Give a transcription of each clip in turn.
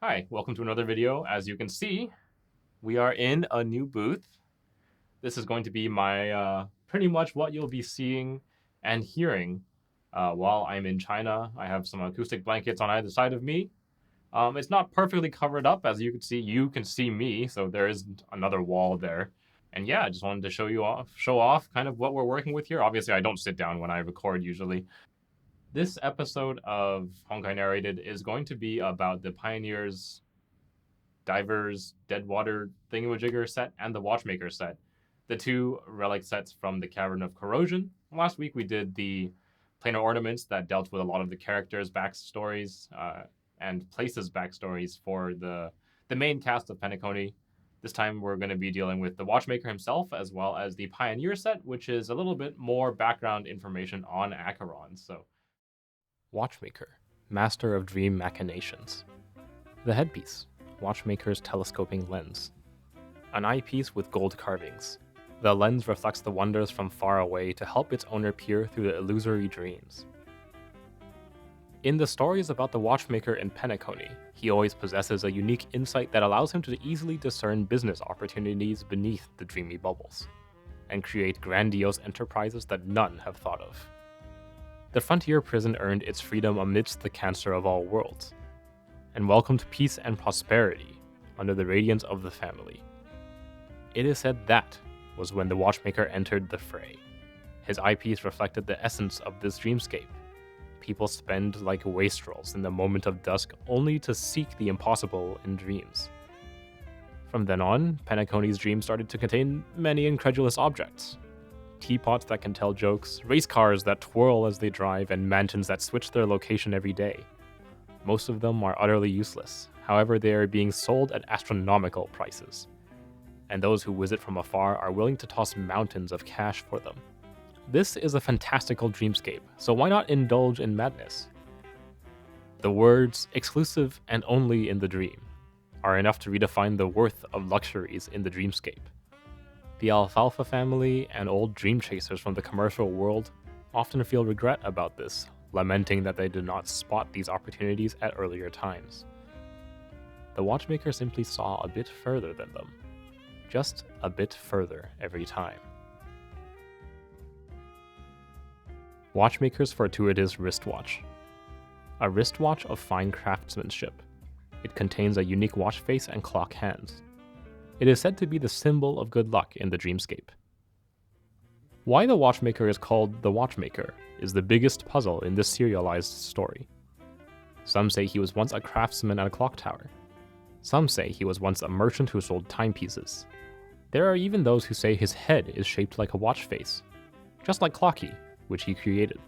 Hi, welcome to another video. As you can see, we are in a new booth. This is going to be my pretty much what you'll be seeing and hearing while I'm in China. I have some acoustic blankets on either side of me. It's not perfectly covered up, as you can see me, so there is another wall there. And yeah, I just wanted to show off kind of what we're working with here. Obviously, I don't sit down when I record usually. This episode of Honkai Narrated is going to be about the Pioneers Divers Deadwater Thingamajigger set and the Watchmaker set, the two relic sets from the Cavern of Corrosion. Last week we did the planar ornaments that dealt with a lot of the characters' backstories and places' backstories for the main cast of Penacony. This time we're going to be dealing with the Watchmaker himself as well as the Pioneer set, which is a little bit more background information on Acheron. So, Watchmaker, Master of Dream Machinations. The headpiece, Watchmaker's telescoping lens. An eyepiece with gold carvings. The lens reflects the wonders from far away to help its owner peer through the illusory dreams. In the stories about the Watchmaker in Penacony, he always possesses a unique insight that allows him to easily discern business opportunities beneath the dreamy bubbles, and create grandiose enterprises that none have thought of. The frontier prison earned its freedom amidst the cancer of all worlds, and welcomed peace and prosperity under the radiance of the family. It is said that was when the Watchmaker entered the fray. His eyepiece reflected the essence of this dreamscape. People spend like wastrels in the moment of dusk only to seek the impossible in dreams. From then on, Penacony's dreams started to contain many incredulous objects. Teapots that can tell jokes, race cars that twirl as they drive, and mansions that switch their location every day. Most of them are utterly useless, however they are being sold at astronomical prices. And those who visit from afar are willing to toss mountains of cash for them. This is a fantastical dreamscape, so why not indulge in madness? The words, exclusive and only in the dream, are enough to redefine the worth of luxuries in the dreamscape. The Alfalfa family and old dream chasers from the commercial world often feel regret about this, lamenting that they did not spot these opportunities at earlier times. The Watchmaker simply saw a bit further than them. Just a bit further every time. Watchmaker's Fortuitous Wristwatch. A wristwatch of fine craftsmanship. It contains a unique watch face and clock hands. It is said to be the symbol of good luck in the dreamscape. Why the Watchmaker is called the Watchmaker is the biggest puzzle in this serialized story. Some say he was once a craftsman at a clock tower. Some say he was once a merchant who sold timepieces. There are even those who say his head is shaped like a watch face, just like Clocky, which he created.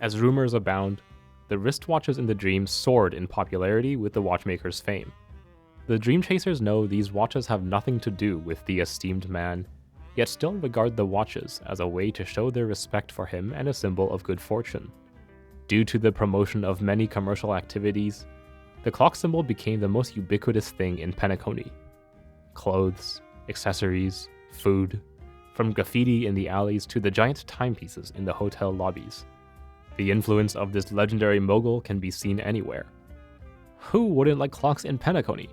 As rumors abound, the wristwatches in the dream soared in popularity with the Watchmaker's fame. The dream chasers know these watches have nothing to do with the esteemed man, yet still regard the watches as a way to show their respect for him and a symbol of good fortune. Due to the promotion of many commercial activities, the clock symbol became the most ubiquitous thing in Penacony. Clothes, accessories, food, from graffiti in the alleys to the giant timepieces in the hotel lobbies. The influence of this legendary mogul can be seen anywhere. Who wouldn't like clocks in Penacony?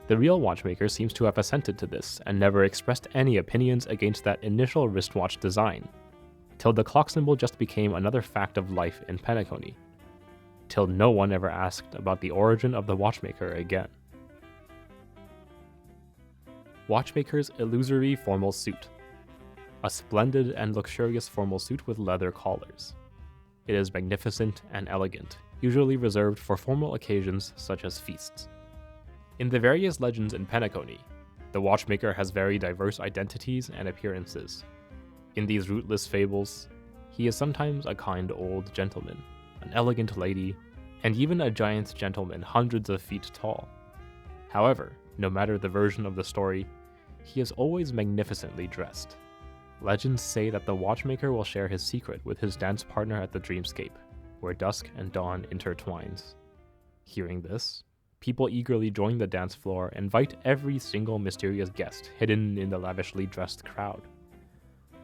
The real Watchmaker seems to have assented to this and never expressed any opinions against that initial wristwatch design, till the clock symbol just became another fact of life in Penacony, till no one ever asked about the origin of the Watchmaker again. Watchmaker's Illusory Formal Suit. A splendid and luxurious formal suit with leather collars. It is magnificent and elegant, usually reserved for formal occasions such as feasts. In the various legends in Penacony, the Watchmaker has very diverse identities and appearances. In these rootless fables, he is sometimes a kind old gentleman, an elegant lady, and even a giant gentleman hundreds of feet tall. However, no matter the version of the story, he is always magnificently dressed. Legends say that the Watchmaker will share his secret with his dance partner at the dreamscape, where dusk and dawn intertwines. Hearing this, people eagerly join the dance floor and invite every single mysterious guest hidden in the lavishly dressed crowd.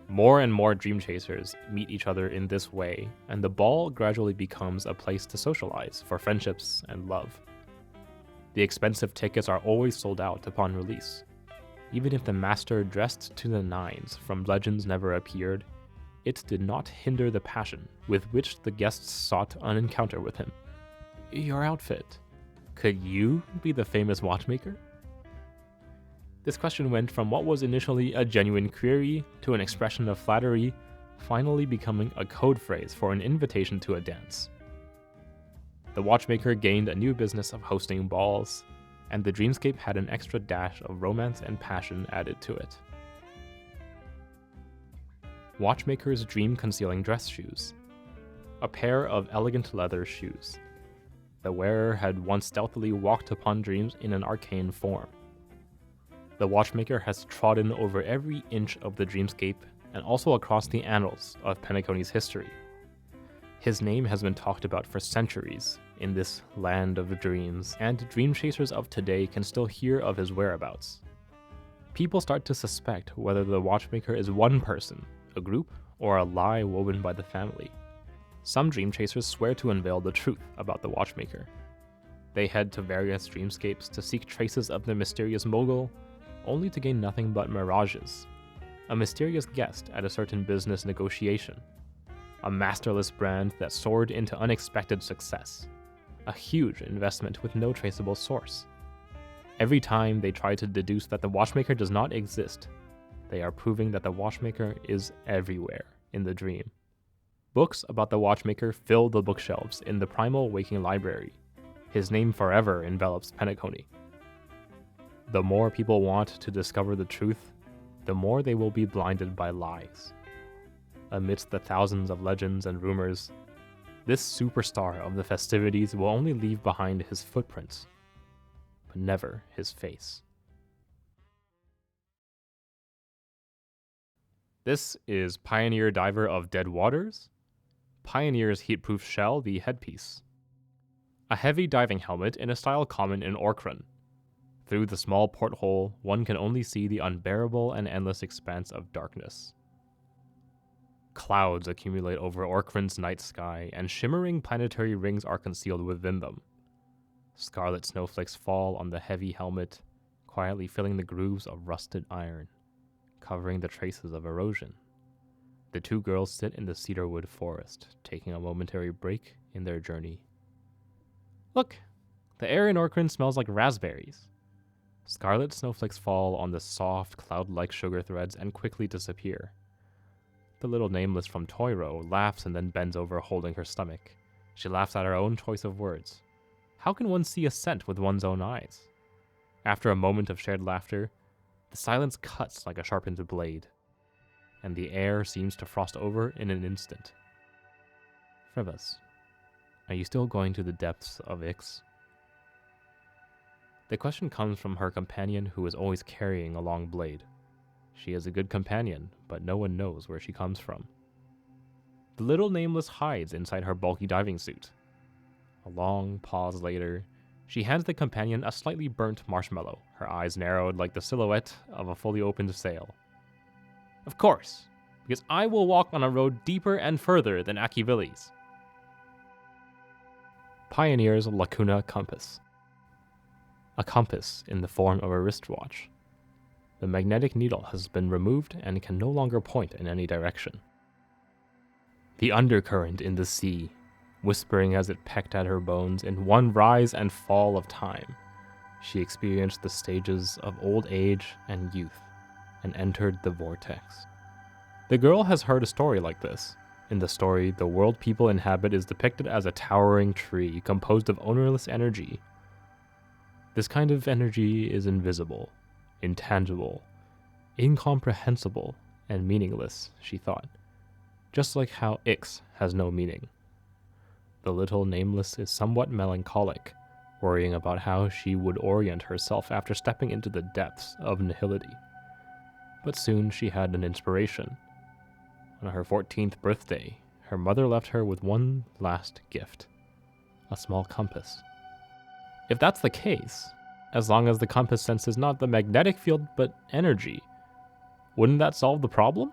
More and more dream chasers meet each other in this way, and the ball gradually becomes a place to socialize for friendships and love. The expensive tickets are always sold out upon release. Even if the master dressed to the nines from Legends never appeared, it did not hinder the passion with which the guests sought an encounter with him. Your outfit. Could you be the famous watchmaker? This question went from what was initially a genuine query to an expression of flattery, finally becoming a code phrase for an invitation to a dance. The watchmaker gained a new business of hosting balls, and the dreamscape had an extra dash of romance and passion added to it. Watchmaker's dream-concealing dress shoes. A pair of elegant leather shoes. The wearer had once stealthily walked upon dreams in an arcane form. The watchmaker has trodden over every inch of the dreamscape and also across the annals of Penacony's history. His name has been talked about for centuries in this land of dreams, and dream chasers of today can still hear of his whereabouts. People start to suspect whether the watchmaker is one person, a group, or a lie woven by the family. Some dream chasers swear to unveil the truth about the watchmaker. They head to various dreamscapes to seek traces of the mysterious mogul, only to gain nothing but mirages. A mysterious guest at a certain business negotiation. A masterless brand that soared into unexpected success. A huge investment with no traceable source. Every time they try to deduce that the watchmaker does not exist, they are proving that the watchmaker is everywhere in the dream. Books about the watchmaker fill the bookshelves in the primal waking library. His name forever envelops Penacony. The more people want to discover the truth, the more they will be blinded by lies. Amidst the thousands of legends and rumors, this superstar of the festivities will only leave behind his footprints, but never his face. This is Pioneer Diver of Dead Waters, Pioneer's Heatproof Shell, the headpiece. A heavy diving helmet in a style common in Orkran. Through the small porthole, one can only see the unbearable and endless expanse of darkness. Clouds accumulate over Orkran's night sky, and shimmering planetary rings are concealed within them. Scarlet snowflakes fall on the heavy helmet, quietly filling the grooves of rusted iron, covering the traces of erosion. The two girls sit in the cedarwood forest, taking a momentary break in their journey. Look! The air in Orkran smells like raspberries. Scarlet snowflakes fall on the soft, cloud-like sugar threads and quickly disappear. The little nameless from Toiro laughs and then bends over holding her stomach. She laughs at her own choice of words. How can one see a scent with one's own eyes? After a moment of shared laughter, the silence cuts like a sharpened blade, and the air seems to frost over in an instant. Frebass, are you still going to the depths of Ix? The question comes from her companion, who is always carrying a long blade. She is a good companion, but no one knows where she comes from. The little nameless hides inside her bulky diving suit. A long pause later, she hands the companion a slightly burnt marshmallow, her eyes narrowed like the silhouette of a fully opened sail. Of course, because I will walk on a road deeper and further than Akivilli's. Pioneer's Lacuna compass. A compass in the form of a wristwatch. The magnetic needle has been removed and can no longer point in any direction. The undercurrent in the sea, whispering as it pecked at her bones in one rise and fall of time. She experienced the stages of old age and youth, and entered the vortex. The girl has heard a story like this. In the story, the world people inhabit is depicted as a towering tree composed of ownerless energy. This kind of energy is invisible, intangible, incomprehensible, and meaningless, she thought. Just like how Ix has no meaning. The little nameless is somewhat melancholic, worrying about how she would orient herself after stepping into the depths of nihility. But soon she had an inspiration. On her 14th birthday, her mother left her with one last gift. A small compass. If that's the case, as long as the compass senses not the magnetic field but energy, wouldn't that solve the problem?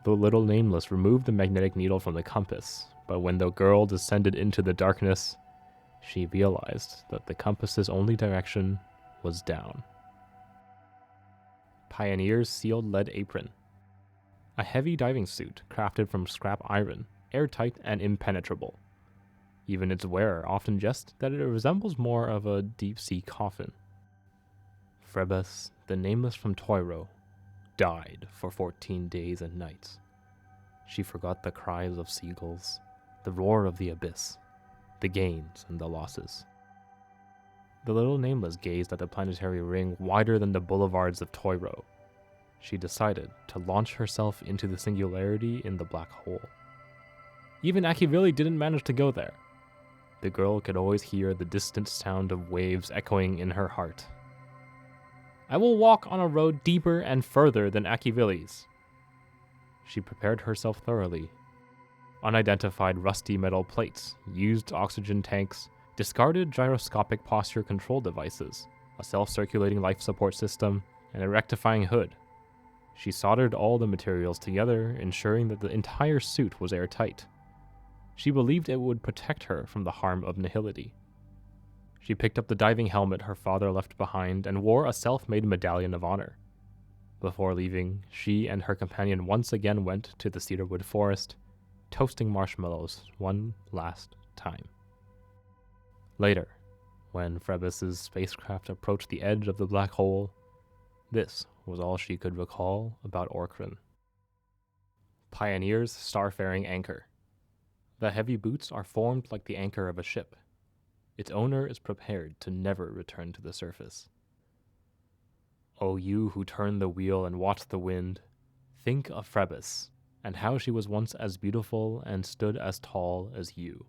The little nameless removed the magnetic needle from the compass, but when the girl descended into the darkness, she realized that the compass's only direction was down. Pioneer's sealed lead apron. A heavy diving suit crafted from scrap iron, airtight and impenetrable. Even its wearer often jests that it resembles more of a deep-sea coffin. Frebass, the nameless from Toiro, died for 14 days and nights. She forgot the cries of seagulls, the roar of the abyss, the gains and the losses. The little nameless gazed at the planetary ring wider than the boulevards of Toiro. She decided to launch herself into the singularity in the black hole. Even Achivili didn't manage to go there. The girl could always hear the distant sound of waves echoing in her heart. I will walk on a road deeper and further than Achivili's. She prepared herself thoroughly. Unidentified rusty metal plates, used oxygen tanks, discarded gyroscopic posture control devices, a self-circulating life support system, and a rectifying hood. She soldered all the materials together, ensuring that the entire suit was airtight. She believed it would protect her from the harm of nihility. She picked up the diving helmet her father left behind and wore a self-made medallion of honor. Before leaving, she and her companion once again went to the cedarwood forest, toasting marshmallows one last time. Later, when Frebass's spacecraft approached the edge of the black hole, this was all she could recall about Orkran. Pioneer's Starfaring anchor. The heavy boots are formed like the anchor of a ship. Its owner is prepared to never return to the surface. O you who turn the wheel and watch the wind, think of Frebass, and how she was once as beautiful and stood as tall as you.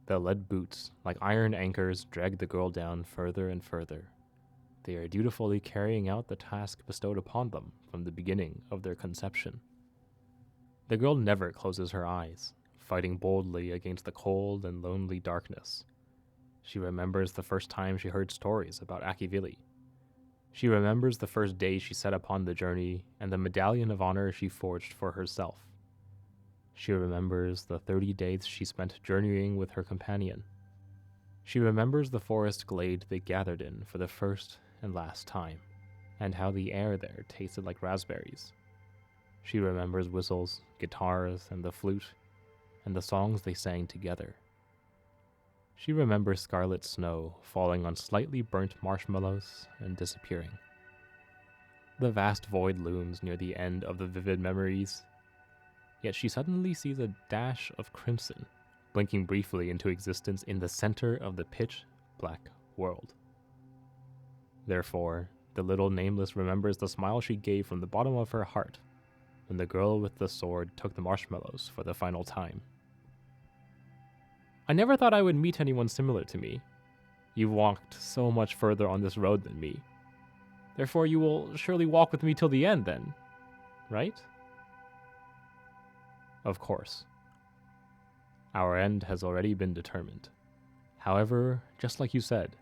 The lead boots, like iron anchors, drag the girl down further and further. They are dutifully carrying out the task bestowed upon them from the beginning of their conception. The girl never closes her eyes, fighting boldly against the cold and lonely darkness. She remembers the first time she heard stories about Achivili. She remembers the first day she set upon the journey and the medallion of honor she forged for herself. She remembers the 30 days she spent journeying with her companion. She remembers the forest glade they gathered in for the first and last time, and how the air there tasted like raspberries. She remembers whistles, guitars, and the flute, and the songs they sang together. She remembers scarlet snow falling on slightly burnt marshmallows and disappearing. The vast void looms near the end of the vivid memories, yet she suddenly sees a dash of crimson blinking briefly into existence in the center of the pitch-black world. Therefore, the little nameless remembers the smile she gave from the bottom of her heart when the girl with the sword took the marshmallows for the final time. I never thought I would meet anyone similar to me. You've walked so much further on this road than me. Therefore, you will surely walk with me till the end then, right? Of course. Our end has already been determined. However, just like you said,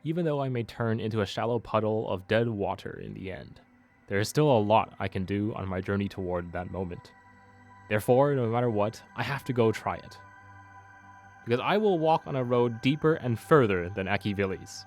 even though I may turn into a shallow puddle of dead water in the end, there is still a lot I can do on my journey toward that moment. Therefore, no matter what, I have to go try it. Because I will walk on a road deeper and further than Achivili's.